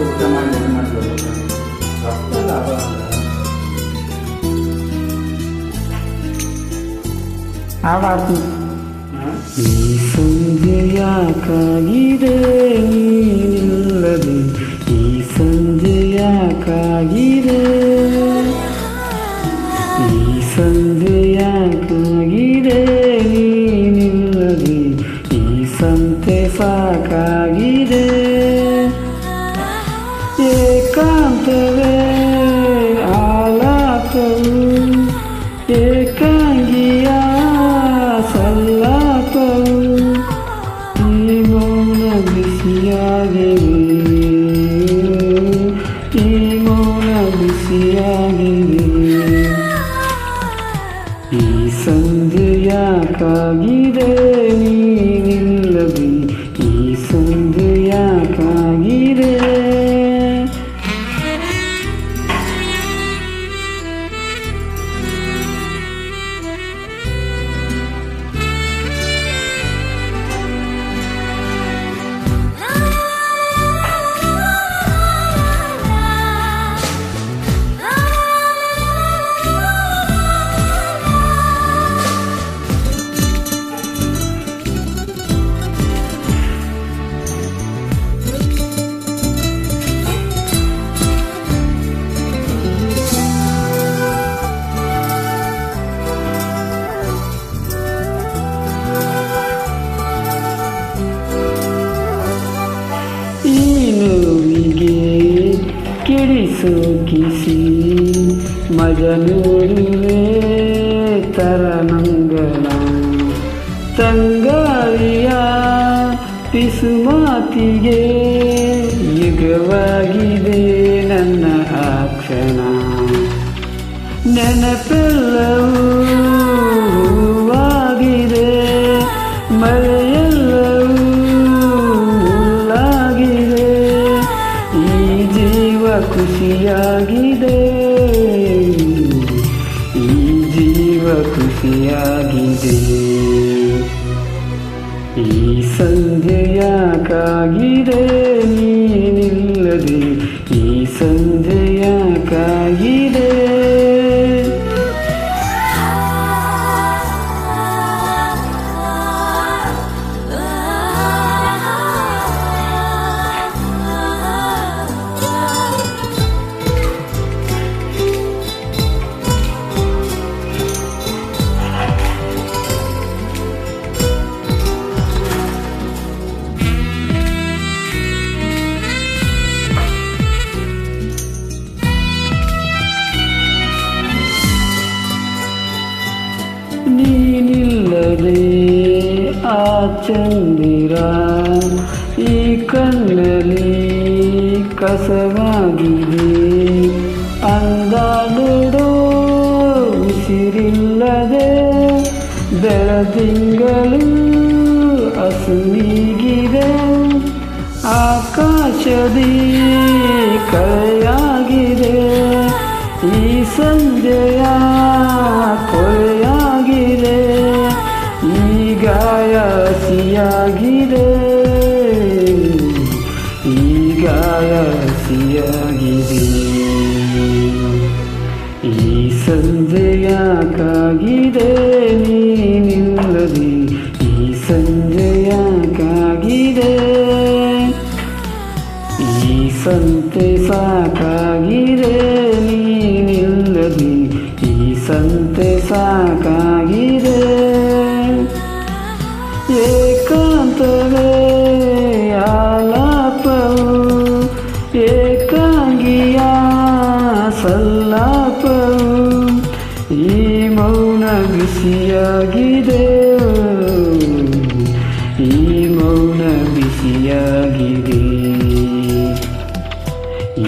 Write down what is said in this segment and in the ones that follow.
ಊಟ ಮಾಡಿ ಇದು ಮಾಡ್ಬೋದು ರಕ್ತ ಲಾಭ ಹಾಡಾಡ್ತೀನಿ. ಈ ಸಂಜೆ ಯಾಕಾಗಿದೆ ನೀನಿಲ್ಲದೆ, ಈ ಸಂಜೆ ಯಾಕಾಗಿದೆ, ಈ ಸಂಜೆ ಯಾಕಾಗಿದೆ ನೀನಿಲ್ಲದೆ, ಈ ಸಂತೆ ಸಾಕಾಗಿದೆ. ಏಕಾಂತವೇ ಆಲಾಪವು, ಏಕಾಂಗಿಯ ಸಲ್ಲಾಪವು, ಈ ಮೌನ ಬಿಸಿಯಾಗಿವೆ, ಈ ಮೌನ ಬಿಸಿಯಾಗಿವೆ. ಈ ಸಂಜೆ ಯಾಕಾಗಿದೆ ನೀನಿಲ್ಲದೆ, ಈ ಸಂಜೆ ಯಾಕಾಗಿದೆ. ಕಿಡಿಸೋಕಿಸಿ ಮಜನೂರುವೆ ತರನಂಗಲ, ತಂಗಾಳಿಯ ಪಿಸುಮಾತಿಗೆ ಯುಗವಾಗಿದೆ ನನ್ನ ಆ ಕ್ಷಣ. ನೆನಪೆಲ್ಲವೂ ಹೂವಾಗಿದೆ, ಮಳೆಯೆಲ್ಲವೂ ಹುಲ್ಲಾಗಿದೆ, ಈ ಜೀವ ಖುಷಿಯಾಗಿದೆ, ಈ ಜೀವ ಖುಷಿಯಾಗಿದೆ. ಈ ಸಂಜೆ ಯಾಕಾಗಿದೆ ನೀನಿಲ್ಲದೆ, ಈ ಸಂಜೆ ಯಾಕಾಗಿದೆ. ನೀನಿಲ್ಲದೆ ಆ ಚಂದಿರ ಈ ಕಣ್ಣಲ್ಲಿ ಕಸವಾಗಿದೆ, ಅಂದ ನೋಡೋ ಉಸಿರಿಲ್ಲದೆ ಬೆಳದಿಂಗಳು ಅಸುನೀಗಿದೆ, ಆಕಾಶದಿ ಕಳೆಯಾಗಿದೆ, ಈ ಸಂಜೆಯ ಕೊಳೆಯಾಗಿದೆ, ಈ ಗಾಯ ಹಸಿಯಾಗಿದೆ, ಈ ಗಾಯ ಹಸಿಯಾಗಿದೆ. ಈ ಸಂಜೆ ಯಾಕಾಗಿದೆ ನೀನಿಲ್ಲದೆ, ಈ ಸಂಜೆ ಯಾಕಾಗಿದೆ, ಈ ಸಂತೆ ಸಾಕಾಗಿದೆ ನೀನಿಲ್ಲದೆ, ಈ ಸಂತೆ ಸಾಕಾಗಿದೆ. ಏಕಾಂತವೇ ಆಲಾಪವು, ಏಕಾಂಗಿಯ ಸಲ್ಲಾಪವು, ಈ ಮೌನ ಬಿಸಿಯಾಗಿದೆ, ಈ ಮೌನ ಬಿಸಿಯಾಗಿದೆ.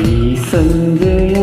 ಈ ಸಂಜೆಯ